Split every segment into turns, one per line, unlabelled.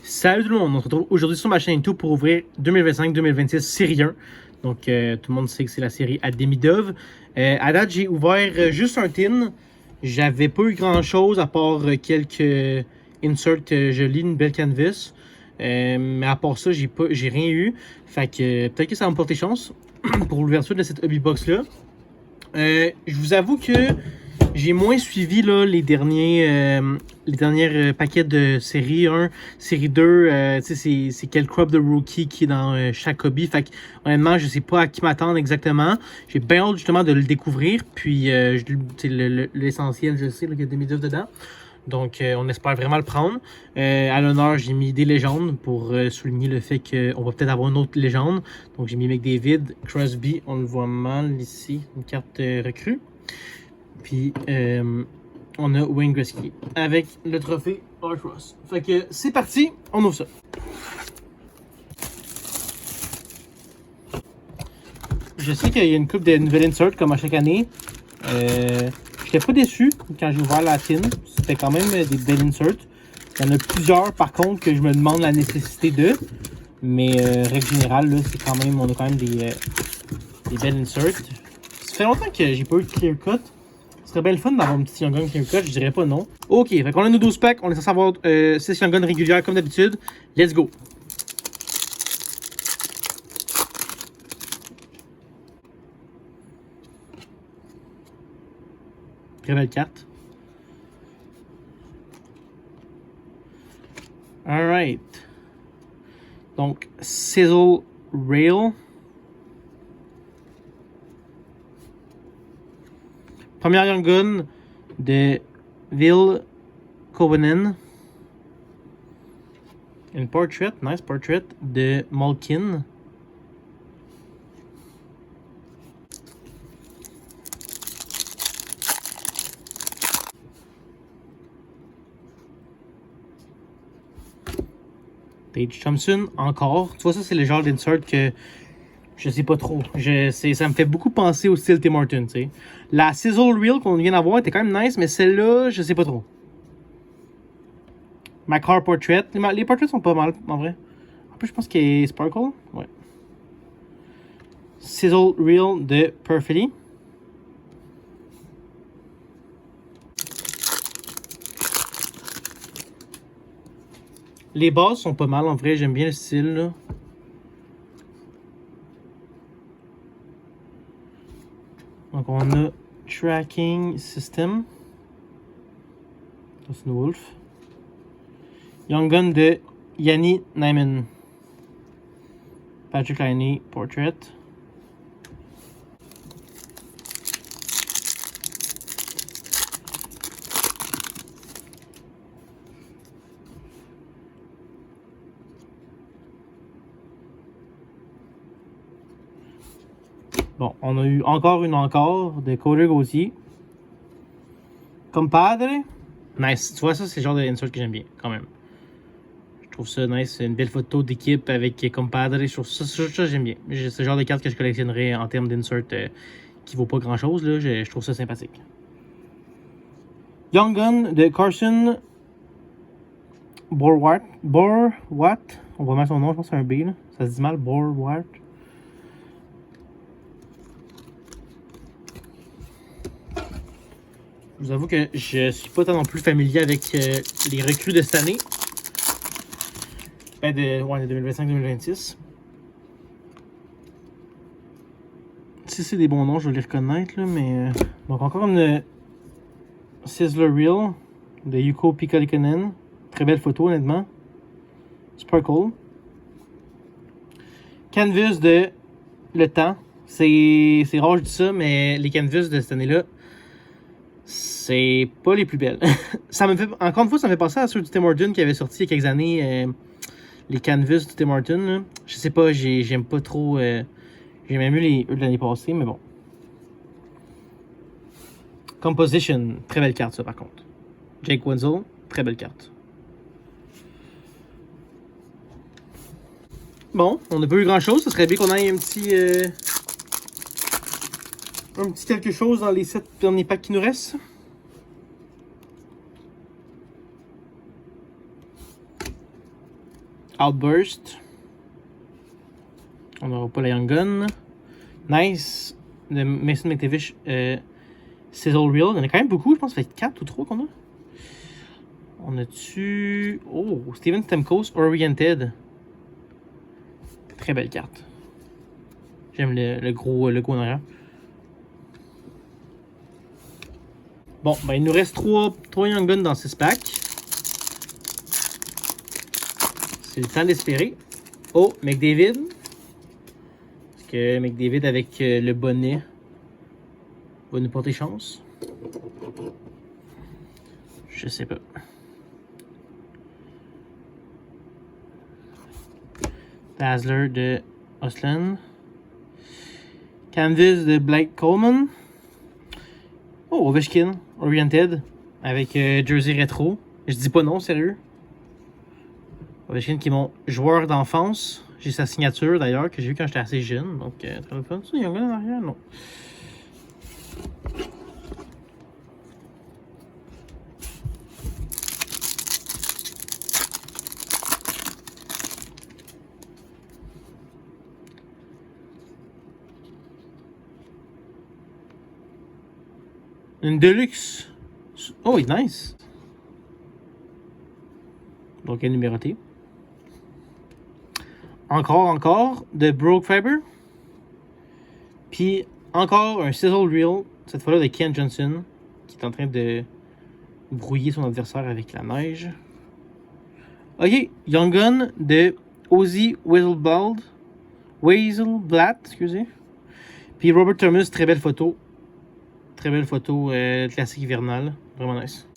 Salut tout le monde, on se retrouve aujourd'hui sur ma chaîne YouTube pour ouvrir 2025-2026 série 1. Donc tout le monde sait que c'est la série à Demidov. À date, j'ai ouvert juste un tin. J'avais pas eu grand chose à part quelques inserts jolis, une belle canvas. Mais à part ça, j'ai rien eu. Fait que peut-être que ça va me porter chance pour l'ouverture de cette hobby box là. Je vous avoue que j'ai moins suivi là, les derniers paquets de série 1, série 2. C'est quel crop de rookie qui est dans chaque hobby. Fait que, honnêtement, je sais pas à qui m'attendre exactement. J'ai bien hâte justement de le découvrir. Puis, l'essentiel, je sais qu'il y a des médias dedans. Donc, on espère vraiment le prendre. À l'honneur, j'ai mis des légendes pour souligner le fait qu'on va peut-être avoir une autre légende. Donc, j'ai mis McDavid, Crosby, on le voit mal ici, une carte recrue. Puis, on a Wayne Gretzky avec le trophée Art Ross. Fait que c'est parti, on ouvre ça. Je sais qu'il y a une couple de nouvelles inserts comme à chaque année. J'étais pas déçu quand j'ai ouvert la tin. C'était quand même des belles inserts. Il y en a plusieurs par contre que je me demande la nécessité de. Mais règle générale, là, c'est quand même, on a quand même des belles inserts. Ça fait longtemps que j'ai pas eu de clear cut. Ce serait bien le fun d'avoir un petit Young Gun clear cut, je dirais pas non. Ok, fait qu'on a nos 12 packs, on est censé avoir 6 Young Gun régulières comme d'habitude. Let's go! Très belle carte. Alright. Donc, Sizzle Rail. Première Young Gun de Ville Covenant. Une portrait, nice portrait de Malkin. Tage Thompson, encore. Tu vois, ça, c'est le genre d'insert que je sais pas trop. Ça me fait beaucoup penser au style Tim Hortons, tu sais. La Sizzle Reel qu'on vient d'avoir était quand même nice, mais celle-là, je sais pas trop. Macar Portrait. Les portraits sont pas mal, en vrai. En plus, je pense qu'il y a Sparkle. Ouais. Sizzle Reel de Perfidy. Les bases sont pas mal, en vrai. J'aime bien le style, là. Donc, on a Tracking System. C'est une Wolf. Young Gun de Yanni Nyman. Patrick Laine Portrait. Bon, on a eu encore de Cody Gauthier. Compadre. Nice. Tu vois, ça, c'est le genre d'insert que j'aime bien, quand même. Je trouve ça nice. C'est une belle photo d'équipe avec Compadre. Je trouve ça j'aime bien. C'est le genre de carte que je collectionnerais en termes d'insert qui vaut pas grand chose. Là. Je trouve ça sympathique. Young Gun de Carson Borwart. On va mettre son nom, je pense que c'est un B. Là. Ça se dit mal, Borwart. Je vous avoue que je suis pas tant non plus familier avec les recrues de cette année. Ben de 2025-2026. Si c'est des bons noms, je vais les reconnaître, là, mais... Donc encore une Sizzler Reel de Yuko Pikalikonen. Très belle photo, honnêtement. Sparkle. Canvas de Le Temps. C'est rare, je dis ça, mais les canvas de cette année-là, c'est pas les plus belles. Ça me fait, encore une fois, ça me fait penser à ceux du Tim Hortons qui avait sorti il y a quelques années, les canvas du Tim Hortons. Là. Je sais pas, j'aime pas trop. J'ai même eu eux de l'année passée, mais bon. Composition, très belle carte ça par contre. Jake Wenzel, très belle carte. Bon, on n'a pas eu grand chose, ça serait bien qu'on ait un petit quelque chose dans les 7 derniers packs qui nous restent. Outburst. On n'aura pas la Young Gun. Nice. De Mason McTavish. Sizzle Reel. Il y en a quand même beaucoup. Je pense que ça fait 4 ou 3 qu'on a. On a-tu... Oh, Steven Stamkos Oriented. Très belle carte. J'aime le gros logo en arrière. Bon, ben il nous reste 3 Young Guns dans 6 packs. C'est le temps d'espérer. Oh, McDavid. Est-ce que McDavid avec le bonnet va nous porter chance? Je sais pas. Dazzler de Osland. Canvas de Blake Coleman. Oh, Ovechkin, Oriented, avec Jersey Retro. Je dis pas non, sérieux. Ovechkin qui est mon joueur d'enfance. J'ai sa signature d'ailleurs, que j'ai vu quand j'étais assez jeune. Donc, très le fun. Il y a un gars en arrière? Non. Une Deluxe. Oh, il est nice. Donc, elle est numérotée. Encore de Broke Fiber. Puis, encore un Sizzle Reel. Cette fois-là de Ken Johnson. Qui est en train de brouiller son adversaire avec la neige. Ok, Young Gun de Ozzy Weaselblatt. Excusez. Puis Robert Thomas, très belle photo. Très belle photo classique hivernale. Vraiment nice.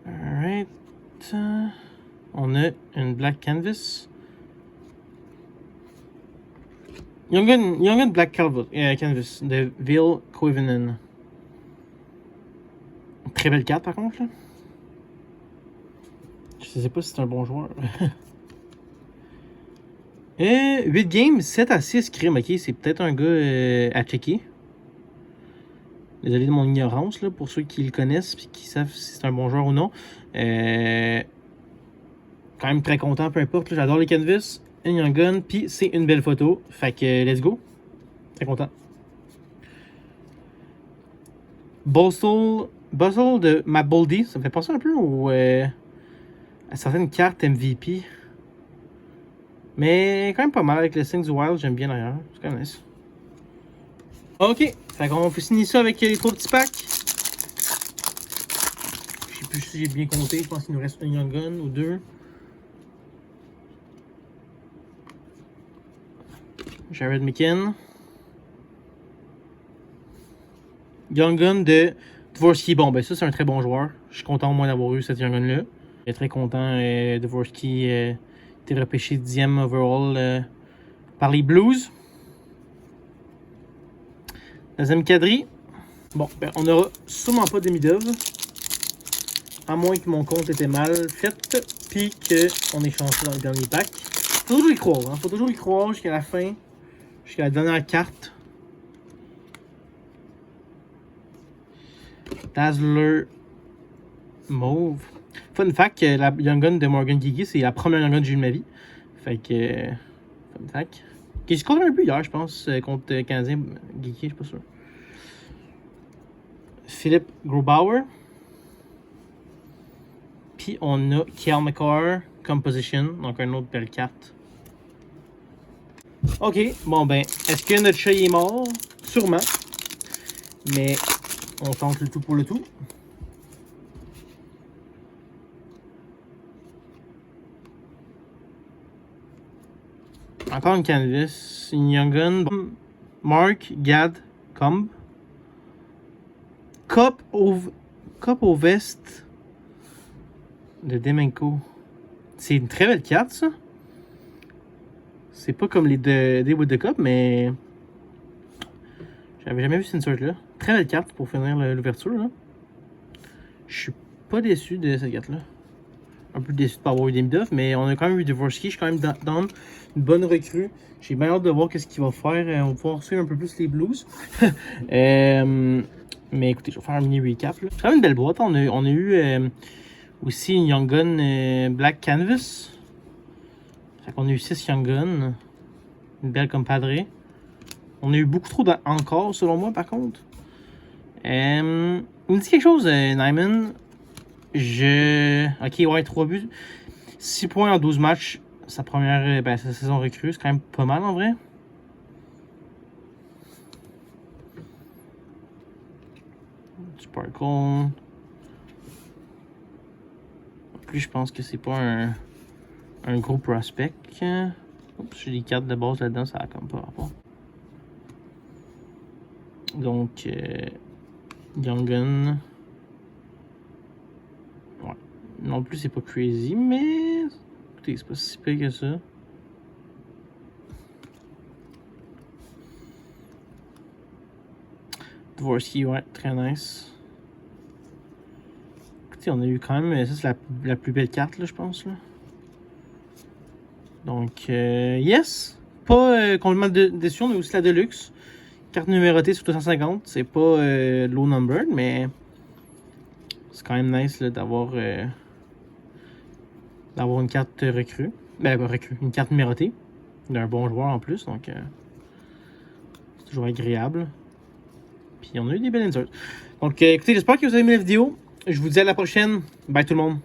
Alright. On a une Black Canvas. Young Gun Black Canvas de Ville Koivunen. Très belle carte par contre. Là. Je sais pas si c'est un bon joueur. 8 games, 7 à 6 crime. Ok, c'est peut-être un gars à checker. Désolé de mon ignorance là, pour ceux qui le connaissent et qui savent si c'est un bon joueur ou non. Quand même très content, peu importe. J'adore les canvas. Une Young Gun, puis c'est une belle photo. Fait que let's go. Très content. Bustle de Matt Boldy. Ça me fait penser un peu à certaines cartes MVP. Mais quand même pas mal avec le Sings Wild, j'aime bien d'ailleurs. C'est quand même nice. Ok, fait qu'on peut signer ça avec les 3 petits packs. Je sais plus si j'ai bien compté, je pense qu'il nous reste un Young Gun ou 2. Jared McKinnon. Young Gun de Dvorsky. Bon, ben ça c'est un très bon joueur. Je suis content au moins d'avoir eu cette Young Gun là. Je suis très content Dvorsky été repêché 10e overall par les Blues. Deuxième quadri. Bon, ben, on n'aura sûrement pas Demidov. À moins que mon compte était mal fait. Puis qu'on ait chancé dans le dernier pack. Faut toujours y croire. Hein? Faut toujours y croire jusqu'à la fin. Jusqu'à la dernière carte. Dazzler Mauve. Fun fact, la Young Gun de Morgan Geeky, c'est la première Young Gun que j'ai eu de ma vie. Fait que. Fun fact. Qui se compte un peu hier, je pense, contre le Canadien Geeky, je suis pas sûr. Philippe Grubauer. Puis on a Kyle McCarr, Composition, donc une autre belle carte. Ok, bon ben, est-ce que notre chat est mort? Sûrement. Mais on tente le tout pour le tout. Encore une canvas, une Young Gun, Mark Gad Comb, Cup au veste de Demenko. C'est une très belle carte ça. C'est pas comme les Wood de Cup, mais j'avais jamais vu cette sorte là. Très belle carte pour finir l'ouverture. Je suis pas déçu de cette carte là. Un peu déçu de pas avoir eu Demidov, mais on a quand même eu Dvorsky. Je suis quand même dans une bonne recrue. J'ai bien hâte de voir qu'est-ce qu'il va faire. On va pouvoir suivre un peu plus les Blues. Mais Mais écoutez, je vais faire un mini recap. C'est quand même une belle boîte. On a eu aussi une Young Gun Black Canvas. Fait qu'on a eu 6 Young Gun. Une belle compadre. On a eu beaucoup trop encore, selon moi, par contre. Il me dit quelque chose, Nyman. Ok, ouais, 3 buts. 6 points en 12 matchs. Sa première sa saison recrue. C'est quand même pas mal, en vrai. Sparkle. En plus, je pense que c'est pas un gros prospect. Oups, j'ai des cartes de base là-dedans, ça a comme pas rapport. Donc, Young Gun. Ouais. Non plus, c'est pas crazy, mais. Écoutez, c'est pas si pire que ça. Dvorsky, ouais, très nice. Écoutez, on a eu quand même. Ça, c'est la plus belle carte, là, je pense. Là. Donc, yes. Pas complètement déçu, on a aussi la Deluxe. Carte numérotée sur 250. C'est pas low numbered, mais c'est quand même nice d'avoir une carte recrue. Ben, pas recrue, une carte numérotée. D'un bon joueur en plus, donc c'est toujours agréable. Puis on a eu des belles inserts. Donc écoutez, j'espère que vous avez aimé la vidéo. Je vous dis à la prochaine. Bye tout le monde.